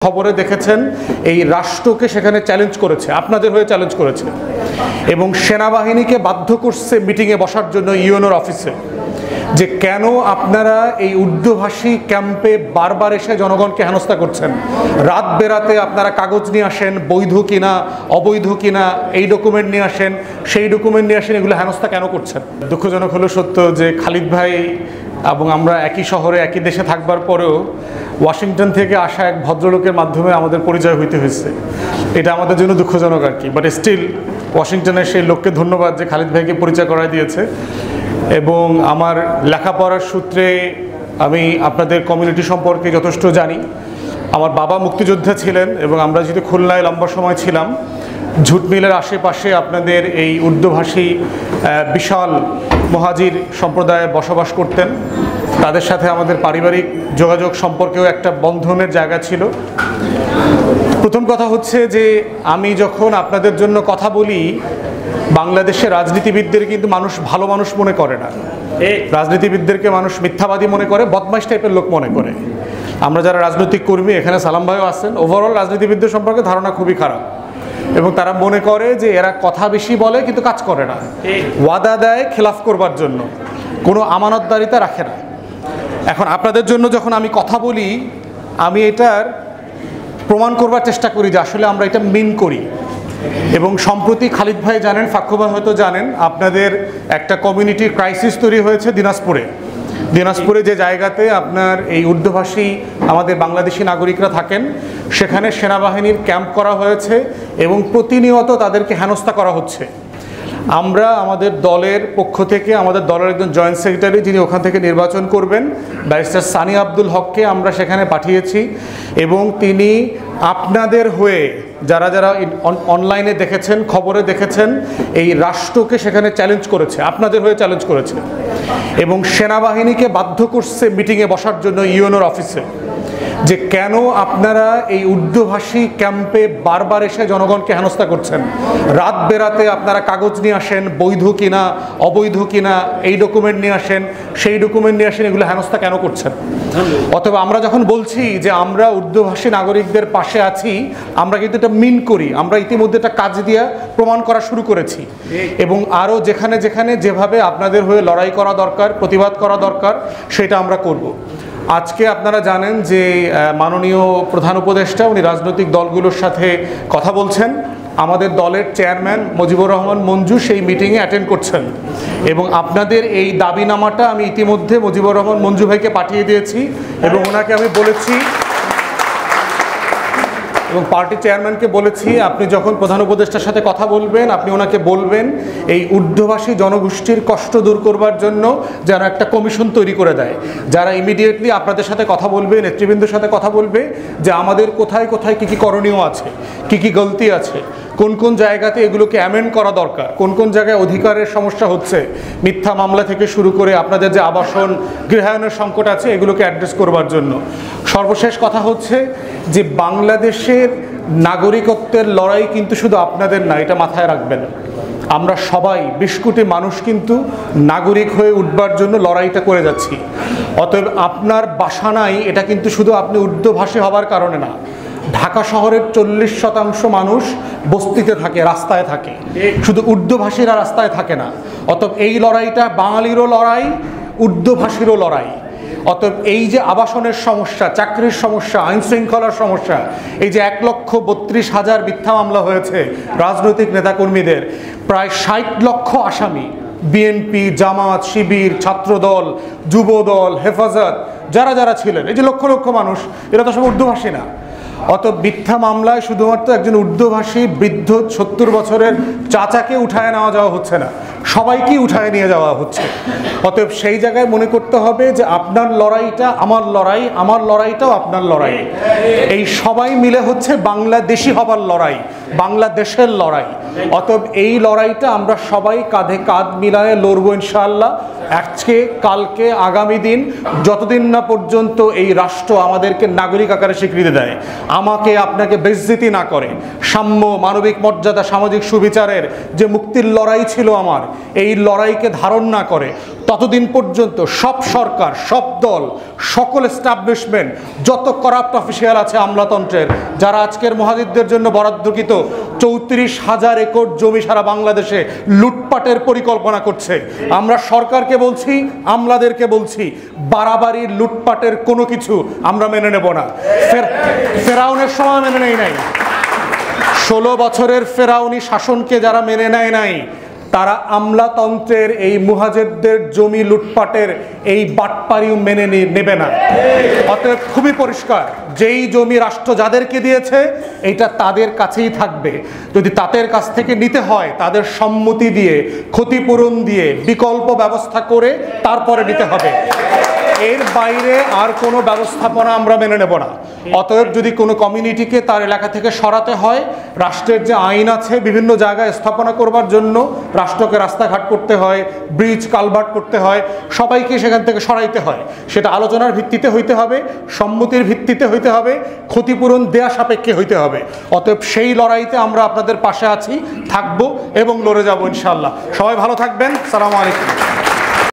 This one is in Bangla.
খবরে দেখেছেন এই রাষ্ট্রকে সেখানে চ্যালেঞ্জ করেছে, আপনাদের হয়ে চ্যালেঞ্জ করেছে এবং সেনাবাহিনীকে বাধ্য করছে মিটিংয়ে বসার জন্য ইউএনওর অফিসে, যে কেন আপনারা এই উর্দুভাষী ক্যাম্পে বারবার এসে জনগণকে হেনস্থা করছেন। রাত বেরাতে আপনারা কাগজ নিয়ে আসেন, বৈধ কিনা অবৈধ কিনা, এই ডকুমেন্ট নিয়ে আসেন, সেই ডকুমেন্ট নিয়ে আসেন, এগুলো হেনস্থা কেন করছেন। দুঃখজনক হলো সত্য যে খালিদ ভাই এবং আমরা একই শহরে একই দেশে থাকবার পরেও ওয়াশিংটন থেকে আসা এক ভদ্রলোকের মাধ্যমে আমাদের পরিচয় হইতে হয়েছে। এটা আমাদের জন্য দুঃখজনক আর কি, বাট স্টিল ওয়াশিংটনের সেই লোককে ধন্যবাদ যে খালিদ ভাইকে পরিচয় করায় দিয়েছে। এবং আমার লেখাপড়ার সূত্রে আমি আপনাদের কমিউনিটি সম্পর্কে যথেষ্ট জানি। আমার বাবা মুক্তিযোদ্ধা ছিলেন এবং আমরা যেহেতু খুলনায় লম্বা সময় ছিলাম, ঝুট মিলের আশেপাশে আপনাদের এই উর্দুভাষী বিশাল মহাজির সম্প্রদায়ে বসবাস করতেন। তাদের সাথে আমাদের পারিবারিক যোগাযোগ সম্পর্কেও একটা বন্ধনের জায়গা ছিল। প্রথম কথা হচ্ছে যে আমি যখন আপনাদের জন্য কথা বলি, বাংলাদেশের রাজনীতিবিদদের কিন্তু মানুষ ভালো মানুষ মনে করে না। রাজনীতিবিদদেরকে মানুষ মিথ্যাবাদী মনে করে, বদমাইশ টাইপের লোক মনে করে। আমরা যারা রাজনৈতিক কর্মী, এখানে সালাম ভাইও আছেন, ওভারঅল রাজনীতিবিদদের সম্পর্কে ধারণা খুবই খারাপ এবং তারা মনে করে যে এরা কথা বেশি বলে কিন্তু কাজ করে না, ওয়াদা দেয় খেলাফ করবার জন্য, কোনো আমানতদারিতা রাখে না। এখন আপনাদের জন্য যখন আমি কথা বলি, আমি এটার প্রমাণ করবার চেষ্টা করি যে আসলে আমরা এটা মিন করি। এবং সম্প্রতি খালিদ ভাই জানেন, ফাক্কু ভাই হয়তো জানেন, আপনাদের একটা কমিউনিটি ক্রাইসিস তৈরি হয়েছে দিনাজপুরে যে জায়গাতে আপনার এই উর্দুভাষী আমাদের বাংলাদেশি নাগরিকরা থাকেন, সেখানে সেনাবাহিনীর ক্যাম্প করা হয়েছে এবং প্রতিনিয়ত তাদেরকে হেনস্থা করা হচ্ছে। আমরা আমাদের দলের পক্ষ থেকে, আমাদের দলের একজন জয়েন্ট সেক্রেটারি যিনি ওখান থেকে নির্বাচন করবেন, ব্যারিস্টার সানি আব্দুল হককে আমরা সেখানে পাঠিয়েছি এবং তিনি আপনাদের হয়ে যারা যারা অনলাইনে দেখেছেন, খবরে দেখেছেন, এই রাষ্ট্রকে সেখানে চ্যালেঞ্জ করেছে, আপনাদের হয়ে চ্যালেঞ্জ করেছে এবং সেনাবাহিনীকে বাধ্য করছে মিটিংয়ে বসার জন্য ইউএনওর অফিসে, যে কেন আপনারা এই উর্দুভাষী ক্যাম্পে বারবার এসে জনগণকে হেনস্থা করছেন। রাত বেরাতে আপনারা কাগজ নিয়ে আসেন, বৈধ কিনা অবৈধ কিনা, এই ডকুমেন্ট নিয়ে আসেন, সেই ডকুমেন্ট নিয়ে আসেন, এগুলো হেনস্থা কেন করছেন। অথবা আমরা যখন বলছি যে আমরা উর্দুভাষী নাগরিকদের পাশে আছি, আমরা কিন্তু এটা মিন করি। আমরা ইতিমধ্যে এটা কাজ দিয়ে প্রমাণ করা শুরু করেছি এবং আরও যেখানে যেখানে যেভাবে আপনাদের হয়ে লড়াই করা দরকার, প্রতিবাদ করা দরকার, সেটা আমরা করব। আজকে আপনারা জানেন যে মাননীয় প্রধান উপদেষ্টা উনি রাজনৈতিক দলগুলোর সাথে কথা বলছেন। আমাদের দলের চেয়ারম্যান মুজিবুর রহমান মঞ্জু সেই মিটিংয়ে অ্যাটেন্ড করছেন এবং আপনাদের এই দাবিনামাটা আমি ইতিমধ্যে মুজিবুর রহমান মঞ্জু ভাইকে পাঠিয়ে দিয়েছি এবং ওনাকে আমি বলেছি এবং পার্টি চেয়ারম্যানকে বলেছি, আপনি যখন প্রধান উপদেষ্টার সাথে কথা বলবেন, আপনি ওনাকে বলবেন এই উর্দুভাষী জনগোষ্ঠীর কষ্ট দূর করবার জন্য যেন একটা কমিশন তৈরি করে দেয়, যারা ইমিডিয়েটলি আপনাদের সাথে কথা বলবে, নেতৃবৃন্দের সাথে কথা বলবে যে আমাদের কোথায় কোথায় কী কী করণীয় আছে, কী কী গলতি আছে, কোন কোন জায়গাতে এগুলোকে অ্যামেন্ড করা দরকার, কোন কোন জায়গায় অধিকারের সমস্যা হচ্ছে, মিথ্যা মামলা থেকে শুরু করে আপনাদের যে আবাসন গৃহায়নের সংকট আছে, এগুলোকে অ্যাড্রেস করবার জন্য। সর্বশেষ কথা হচ্ছে যে বাংলাদেশের নাগরিকত্বের লড়াই কিন্তু শুধু আপনাদের না, এটা মাথায় রাখবেন। আমরা সবাই 20 কোটি মানুষ কিন্তু নাগরিক হয়ে উঠবার জন্য লড়াইটা করে যাচ্ছি। অতএব আপনার বাসা নাই, এটা কিন্তু শুধু আপনি উর্দুভাষী হবার কারণে না। ঢাকা শহরের 40% মানুষ বস্তিতে থাকে, রাস্তায় থাকে, শুধু উর্দুভাষীরা রাস্তায় থাকে না। অতএব এই লড়াইটা বাঙালিরও লড়াই, উর্দুভাষীরও লড়াই। অতএব এই যে আবাসনের সমস্যা, চাকরির সমস্যা, আইন শৃঙ্খলার সমস্যা, এই যে 1,32,000 মিথ্যা মামলা হয়েছে রাজনৈতিক নেতাকর্মীদের, প্রায় 60 লক্ষ আসামি, বিএনপি, জামাত, শিবির, ছাত্রদল, যুবদল, হেফাজত, যারা যারা ছিলেন, এই যে লক্ষ লক্ষ মানুষ, এরা তো সব উর্দুভাষী না। অত মিথ্যা মামলায় শুধুমাত্র একজন উর্দুভাষী বৃদ্ধ 70 বছরের চাচাকে উঠায় নেওয়া যাওয়া হচ্ছে না, সবাইকেই উঠায় নিয়ে যাওয়া হচ্ছে। অতএব সেই জায়গায় মনে করতে হবে যে আপনার লড়াইটা আমার লড়াই, আমার লড়াইটাও আপনার লড়াই। এই সবাই মিলে হচ্ছে বাংলাদেশি হবার লড়াই, বাংলাদেশের লড়াই। অতএব এই লড়াইটা আমরা সবাই কাঁধে কাঁধ মিলায়ে লড়বো ইনশাআল্লাহ। আজকে, কালকে, আগামী দিন, যতদিন না পর্যন্ত এই রাষ্ট্র আমাদেরকে নাগরিক আকারে স্বীকৃতি দেয়, আমাকে আপনাকে বেইজ্জতি না করে, সাম্য, মানবিক মর্যাদা, সামাজিক সুবিচারের যে মুক্তির লড়াই ছিল আমার, এই লড়াইকে ধারণ না করে, ততদিন পর্যন্ত সব সরকার, সব দল, সকল এস্টাবলিশমেন্ট, যত করাপ্ট অফিসিয়াল আছে আমলাতন্ত্রের, যারা আজকের মুহাজিরদের জন্য বরাদ্দকৃত 34,000 একর জমি সারা বাংলাদেশে লুটপাটের পরিকল্পনা করছে, আমরা সরকারকে বলছি, আমলাদেরকে বলছি, বাড়াবাড়ি লুটপাটের কোনো কিছু আমরা মেনে নেব না। ফেরাউনের সময় মেনে নেই নাই, 16 বছরের ফেরাউনি শাসনকে যারা মেনে নেয় নাই, তারা আমলাতন্ত্রের এই মুহাজিরদের জমি লুটপাটের এই বাটপারিও মেনে নেবে না। অতএব খুবই পরিষ্কার, যেই জমি রাষ্ট্র যাদেরকে দিয়েছে এটা তাদের কাছেই থাকবে। যদি তাদের কাছ থেকে নিতে হয় তাদের সম্মতি দিয়ে, ক্ষতিপূরণ দিয়ে, বিকল্প ব্যবস্থা করে তারপরে নিতে হবে। এর বাইরে আর কোনো ব্যবস্থাপনা আমরা মেনে নেব না। অতএব যদি কোনো কমিউনিটিকে তার এলাকা থেকে সরাতে হয়, রাষ্ট্রের যে আইন আছে বিভিন্ন জায়গায় স্থাপনা করবার জন্য রাষ্ট্রকে রাস্তাঘাট করতে হয়, ব্রিজ কালভার্ট করতে হয়, সবাইকে সেখান থেকে সরাইতে হয়। সেটা আলোচনার ভিত্তিতে হইতে হবে, সম্মতির ভিত্তিতে হইতে হবে, ক্ষতিপূরণ দেয়া সাপেক্ষে হইতে হবে। অতএব সেই লড়াইতে আমরা আপনাদের পাশে আছি, থাকবো এবং লড়ে যাবো ইনশাআল্লাহ। সবাই ভালো থাকবেন। সালামু আলাইকুম।